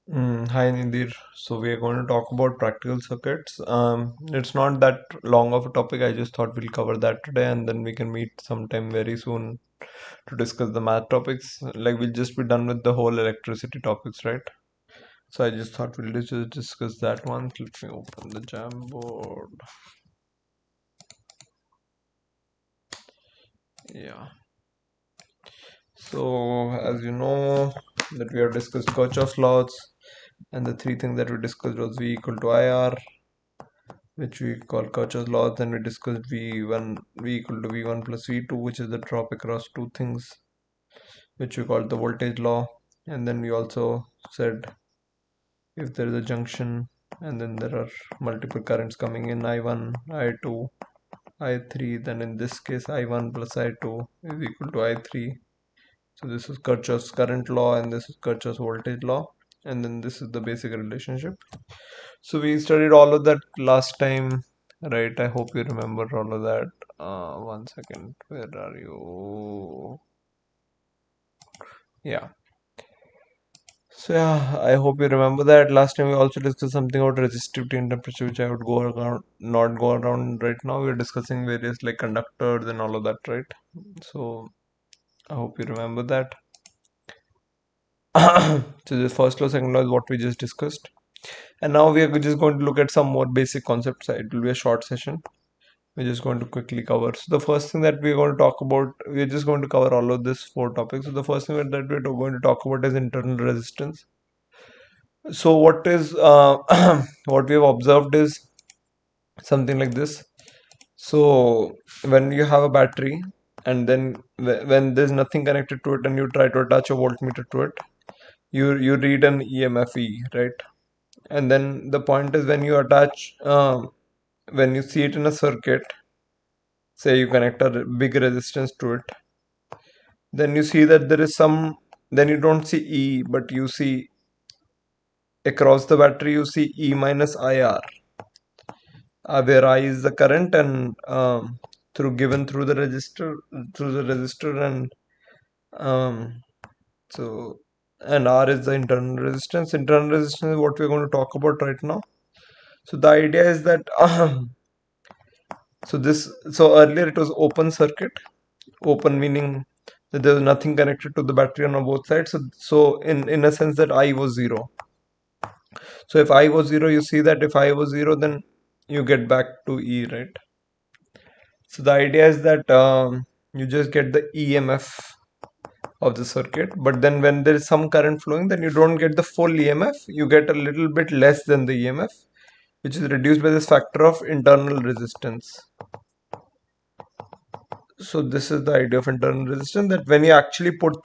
Hi Nidir. So we are going to talk about practical circuits. It's not that long of a topic. I just thought we'll cover that today, and then we can meet sometime very soon to discuss the math topics. Like we'll just be done with the whole electricity topics, right? So I just thought we'll just discuss that one. Let me open the Jamboard. Yeah. So as you know that we have discussed Kirchhoff's laws, and the three things that we discussed was V equal to IR, which we call Kirchhoff's law. Then we discussed V equal to V1 plus V2, which is the drop across two things, which we call the voltage law. And then we also said if there is a junction and then there are multiple currents coming in I1, I2, I3, then in this case I1 plus I2 is equal to I3. So this is Kirchhoff's current law and this is Kirchhoff's voltage law. And then this is the basic relationship. So we studied all of that last time, right? I hope you remember all of that. One second, where are you? Yeah. So yeah, I hope you remember that. Last time we also discussed something about resistivity and temperature, which I would go around, not go around right now. We're discussing various like conductors and all of that, right? So I hope you remember that. So the first law, second law is what we just discussed. And now we are just going to look at some more basic concepts. It will be a short session. We're just going to quickly cover. So the first thing that we're going to talk about, we're just going to cover all of this four topics. So the first thing that we're going to talk about is internal resistance. So what is what we have observed is something like this. So when you have a battery and then when there's nothing connected to it and you try to attach a voltmeter to it, you read an EMF E, right? And then the point is when you attach when you see it in a circuit, say you connect a big resistance to it, then you see that there is some, then you don't see E, but you see across the battery you see E minus IR, where I is the current and through given through the resistor, and um, so and R is the internal resistance. Internal resistance is what we're going to talk about right now. So the idea is that so earlier it was open circuit, open meaning that there was nothing connected to the battery on both sides. So in a sense that I was zero. So if I was zero, you see that if I was zero, then you get back to E, right? So the idea is that you just get the EMF of the circuit, but then when there is some current flowing, then you don't get the full EMF. You get a little bit less than the EMF, which is reduced by this factor of internal resistance. So this is the idea of internal resistance, that when you actually put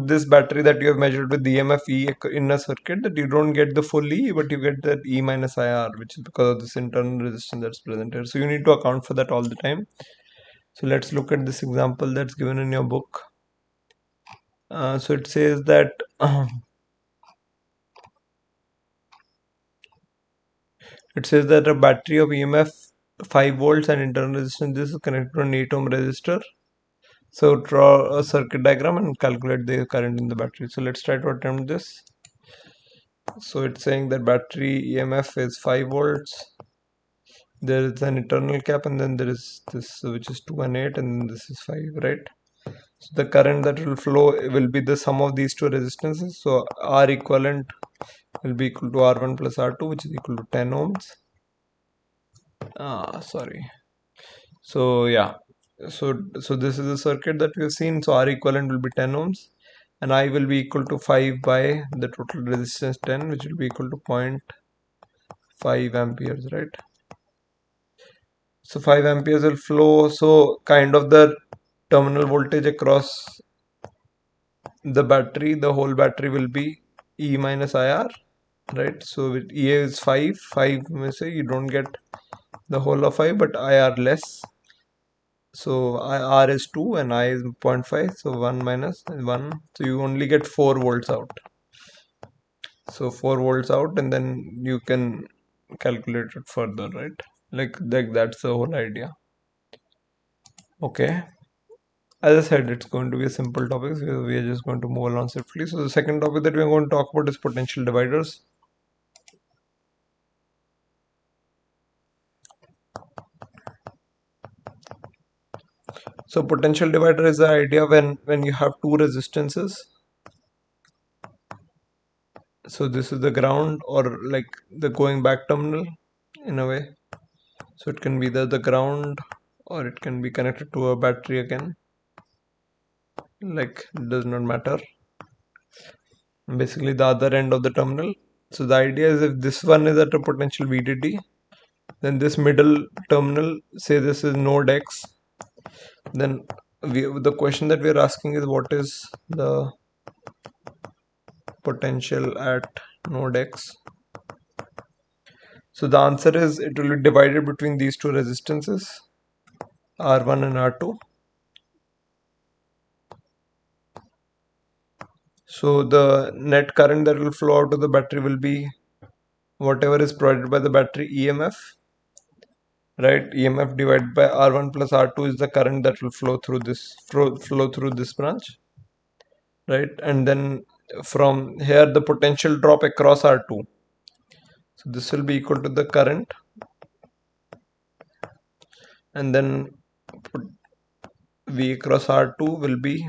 this battery that you have measured with EMF E in a circuit, that you don't get the full E, but you get that E minus IR, which is because of this internal resistance that's presented. So you need to account for that all the time. So let's look at this example that's given in your book. So it says that a battery of EMF 5 volts and internal resistance this is connected to an 8 ohm resistor. So draw a circuit diagram and calculate the current in the battery. So let's try to attempt this. So it's saying that battery EMF is 5 volts. There is an internal cap and then there is this which is 2 and 8 and this is 5, right? So the current that will flow will be the sum of these two resistances. So R equivalent will be equal to R1 plus R2, which is equal to 10 ohms. Sorry. So yeah. So this is the circuit that we have seen. So R equivalent will be 10 ohms and I will be equal to 5 by the total resistance 10, which will be equal to 0.5 amperes, right? So 5 amperes will flow. So kind of the terminal voltage across the battery, the whole battery will be E minus IR, right? So with E is 5 may say you don't get the whole of 5, but IR less. So R is 2 and I is 0.5. So 1 minus 1. So you only get 4 volts out. So 4 volts out, and then you can calculate it further, right? Like that's the whole idea. Okay. as I said, it's going to be a simple topic, so we are just going to move along swiftly. So the second topic that we're going to talk about is potential dividers. So potential divider is the idea when you have two resistances. So this is the ground, or like the going back terminal in a way. So it can be either the ground or it can be connected to a battery again. Like, it does not matter. Basically the other end of the terminal. So the idea is, if this one is at a potential VDD, then this middle terminal, say this is node X, then the question that we're asking is, what is the potential at node X? So the answer is, it will be divided between these two resistances, R1 and R2. So the net current that will flow out of the battery will be whatever is provided by the battery EMF, right? EMF divided by R1 plus R2 is the current that will flow through this branch, right? And then from here the potential drop across R2. So this will be equal to the current, and then V across R2 will be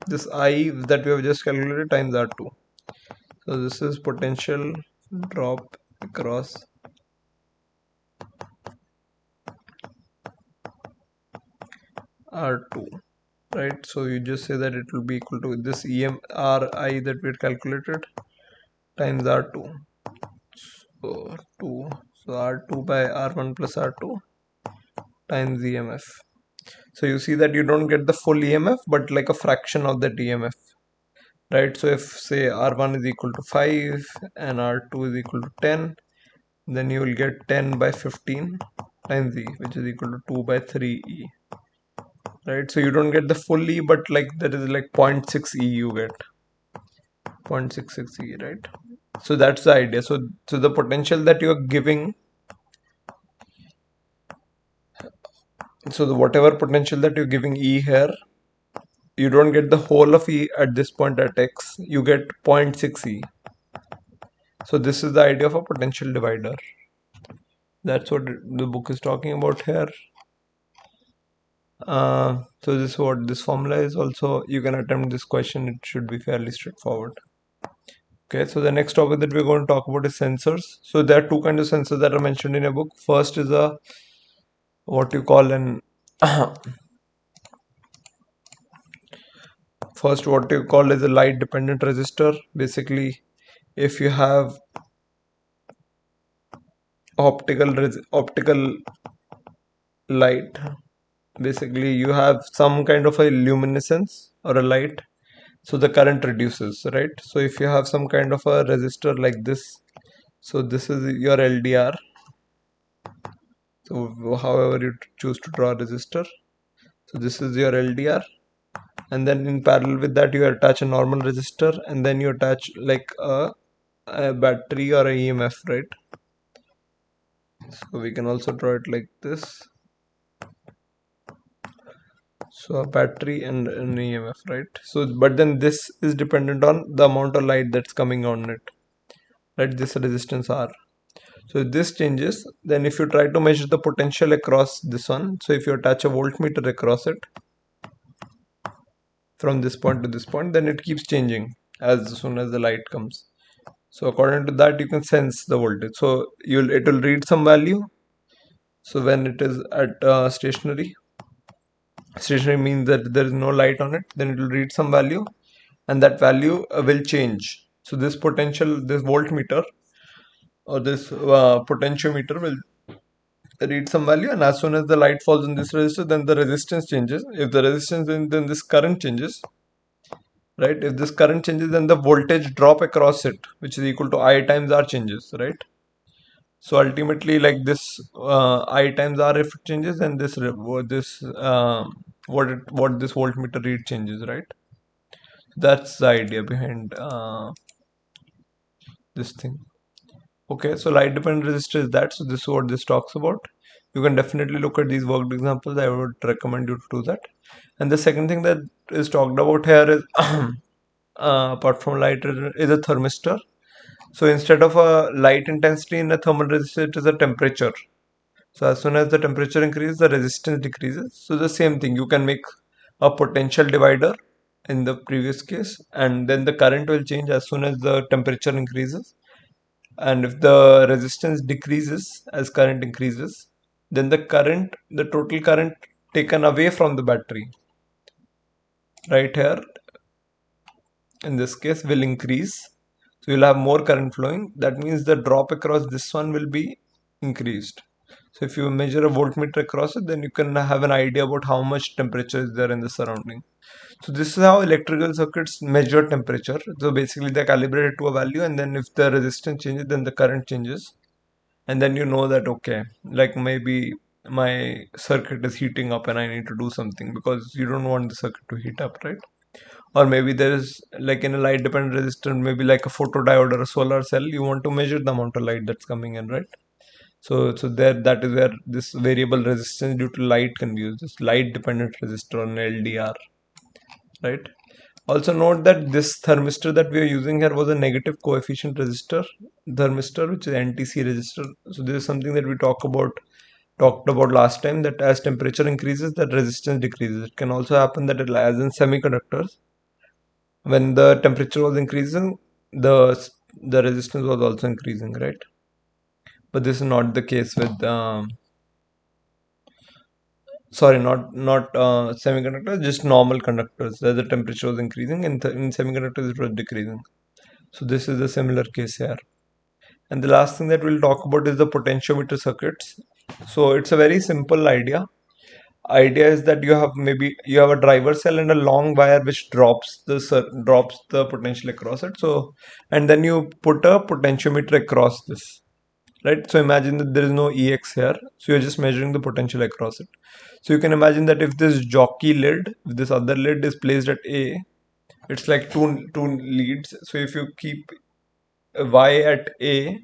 this I that we have just calculated times R2. So this is potential drop across R2, right? So you just say that it will be equal to this EMRI that we had calculated times R2. So 2, so R2 by R1 plus R2 times EMF. So you see that you don't get the full EMF, but like a fraction of that EMF, right? So if say R1 is equal to 5 and R2 is equal to 10, then you will get 10 by 15 times E, which is equal to 2 by 3E, right? So you don't get the full E, but like there is like 0.6 E you get, 0.66 E, right? So that's the idea. So the potential that you are giving, so the whatever potential that you're giving E here, you don't get the whole of E at this point at X, you get 0.6 E. So this is the idea of a potential divider. That's what the book is talking about here. So this is what this formula is. Also, you can attempt this question, it should be fairly straightforward. Okay, so the next topic that we're going to talk about is sensors. So there are two kinds of sensors that are mentioned in a book. First is a what you call an first what you call is a light dependent resistor. Basically, if you have optical light, basically you have some kind of a luminescence or a light, so the current reduces, right? So if you have some kind of a resistor like this, so this is your LDR. So however you choose to draw a resistor, so this is your LDR, and then in parallel with that you attach a normal resistor, and then you attach like a battery or a EMF, right? So we can also draw it like this. So a battery and an EMF, right? So but then this is dependent on the amount of light that's coming on it, right? This resistance R. So if this changes, then if you try to measure the potential across this one, so if you attach a voltmeter across it from this point to this point, then it keeps changing as soon as the light comes. So according to that, you can sense the voltage. So it will read some value. So when it is at stationary means that there is no light on it, then it will read some value, and that value will change. So this voltmeter or this potentiometer will read some value, and as soon as the light falls in this resistor, then the resistance changes. If the resistance, then this current changes, right? If this current changes, then the voltage drop across it, which is equal to I times R, changes, right? So ultimately, like this I times R, if it changes, then what this voltmeter read changes, right? That's the idea behind this thing. Okay, so light dependent resistor is that. So this is what this talks about. You can definitely look at these worked examples. I would recommend you to do that. And the second thing that is talked about here is apart from light is a thermistor. So instead of a light intensity in a thermal resistor, it is a temperature. So as soon as the temperature increases, the resistance decreases. So the same thing, you can make a potential divider in the previous case, and then the current will change as soon as the temperature increases. And if the resistance decreases as current increases, then the total current taken away from the battery, right here, in this case, will increase. So you'll have more current flowing. That means the drop across this one will be increased. So if you measure a voltmeter across it, then you can have an idea about how much temperature is there in the surrounding. So this is how electrical circuits measure temperature. So basically they're calibrated to a value, and then if the resistance changes, then the current changes. And then you know that, okay, like maybe my circuit is heating up and I need to do something, because you don't want the circuit to heat up, right? Or maybe there is, like in a light dependent resistor, maybe like a photodiode or a solar cell, you want to measure the amount of light that's coming in, right? So there, that is where this variable resistance due to light can be used, this light dependent resistor on LDR, right? Also note that this thermistor that we are using here was a negative coefficient resistor thermistor, which is NTC resistor. So this is something that we talked about last time, that as temperature increases, that resistance decreases. It can also happen that as in semiconductors, when the temperature was increasing, the resistance was also increasing, right? But this is not the case with sorry, not semiconductors, just normal conductors. As the temperature was increasing, in semiconductors it was decreasing. So this is a similar case here. And the last thing that we'll talk about is the potentiometer circuits. So it's a very simple idea is that you have a driver cell and a long wire which drops the potential across it. So, and then you put a potentiometer across this, right? So imagine that there is no EX here, so you're just measuring the potential across it. So you can imagine that if this jockey lid, if this other lid is placed at A, it's like two leads. So if you keep Y at A,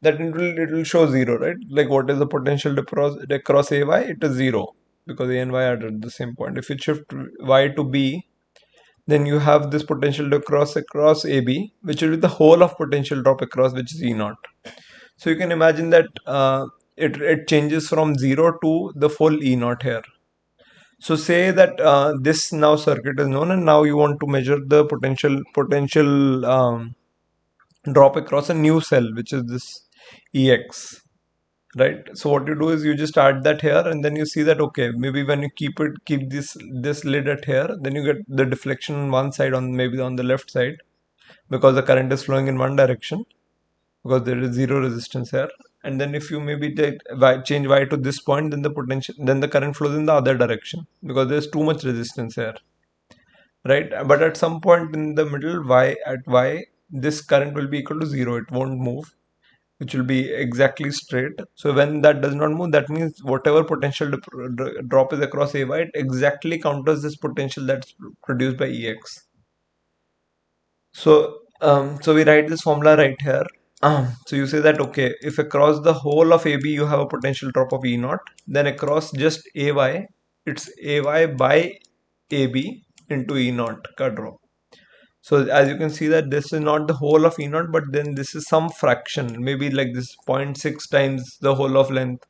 that it will show zero, right? Like what is the potential across AY? It is zero, because A and Y are at the same point. If you shift Y to B, then you have this potential to across AB, which will be the whole of potential drop across, which is E naught. So you can imagine that it changes from zero to the full E naught here. So say that this now circuit is known, and now you want to measure the potential drop across a new cell, which is this EX, right? So what you do is you just add that here, and then you see that, okay, maybe when you keep this lid at here, then you get the deflection on one side, on maybe on the left side, because the current is flowing in one direction, because there is zero resistance here. And then if you maybe change Y to this point, then the current flows in the other direction, because there's too much resistance here, right? But at some point in the middle, Y, this current will be equal to zero. It won't move, which will be exactly straight. So when that does not move, that means whatever potential drop is across AY, it exactly counters this potential that's produced by EX. So we write this formula right here. So you say that, okay, if across the whole of AB you have a potential drop of E naught, then across just AY, it's AY by AB into E naught ka drop. So as you can see that this is not the whole of E naught, but then this is some fraction, maybe like this 0.6 times the whole of length.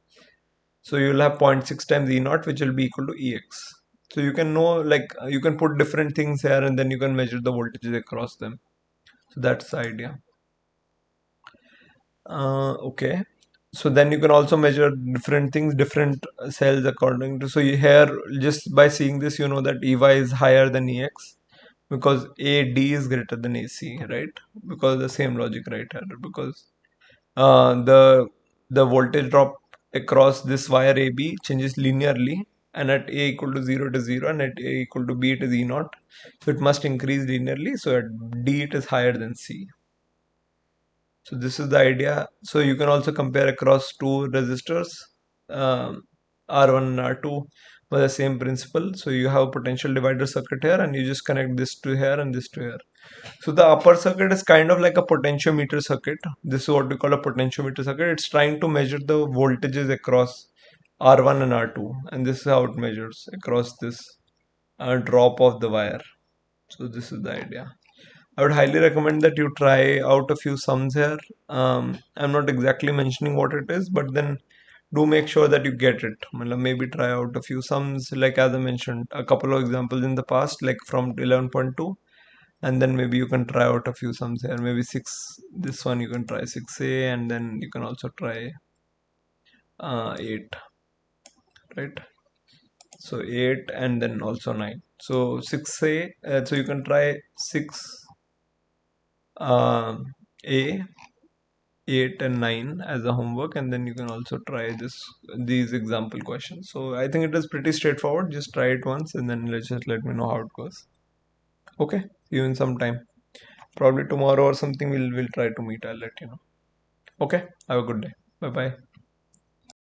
So you'll have 0.6 times E naught, which will be equal to EX. So you can know, like you can put different things here, and then you can measure the voltages across them. So that's the idea. Okay. So then you can also measure different things, different cells according to. So here, just by seeing this, you know that EY is higher than EX, because AD is greater than AC, right? Because the same logic right here. Because the voltage drop across this wire AB changes linearly, and at A equal to 0 it is 0, and at A equal to B it is E naught. So it must increase linearly. So at D it is higher than C. So this is the idea. So you can also compare across two resistors, R1 and R2. by the same principle. So you have a potential divider circuit here, and you just connect this to here and this to here. So the upper circuit is kind of like a potentiometer circuit. This is what we call a potentiometer circuit. It's trying to measure the voltages across R1 and R2, and this is how it measures across this drop of the wire. So this is the idea. I would highly recommend that you try out a few sums here. I'm not exactly mentioning what it is, but then do make sure that you get it. Maybe try out a few sums, like as I mentioned, a couple of examples in the past, like from 11.2, and then maybe you can try out a few sums here. Maybe 6, this one you can try 6a, and then you can also try 8, right? So 8 and then also 9. So 6a, so you can try 6 a, 8 and 9 as a homework, and then you can also try these example questions. So I think it is pretty straightforward. Just try it once and then just let me know how it goes. Okay, see you in some time. Probably tomorrow or something we'll try to meet. I'll let you know. Okay, have a good day. Bye bye.